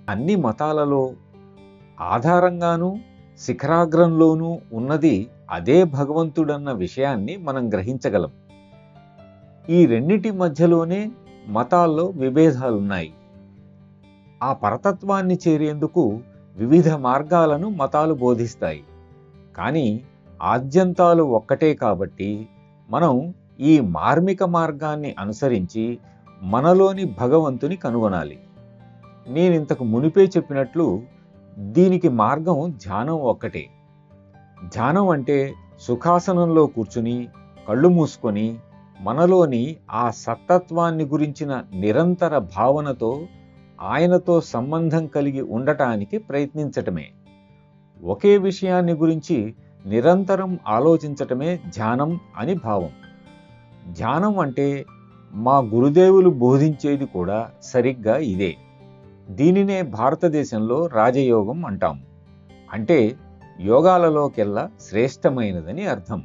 అన్ని మతాలలో ఆధారంగానూ శిఖరాగ్రంలోనూ ఉన్నది అదే భగవంతుడన్న విషయాన్ని మనం గ్రహించగలం. ఈ రెండిటి మధ్యలోనే మతాల్లో విభేదాలున్నాయి. ఆ పరతత్వాన్ని చేరేందుకు వివిధ మార్గాలను మతాలు బోధిస్తాయి. కానీ ఆద్యంతాలు ఒక్కటే కాబట్టి మనం ఈ మార్మిక మార్గాన్ని అనుసరించి మనలోని భగవంతుని కనుగొనాలి. నేనింతకు మునిపే చెప్పినట్లు దీనికి మార్గం ధ్యానం ఒక్కటే. ధ్యానం అంటే సుఖాసనంలో కూర్చుని కళ్ళు మూసుకొని మనలోని ఆ సత్తత్వాన్ని గురించిన నిరంతర భావనతో ఆయనతో సంబంధం కలిగి ఉండటానికి ప్రయత్నించటమే. ఒకే విషయాన్ని గురించి నిరంతరం ఆలోచించటమే ధ్యానం అని భావం. ధ్యానం అంటే మా గురుదేవులు బోధించేది కూడా సరిగ్గా ఇదే. దీనినే భారతదేశంలో రాజయోగం అంటాం. అంటే యోగాలలోకెల్లా శ్రేష్టమైనదని అర్థం.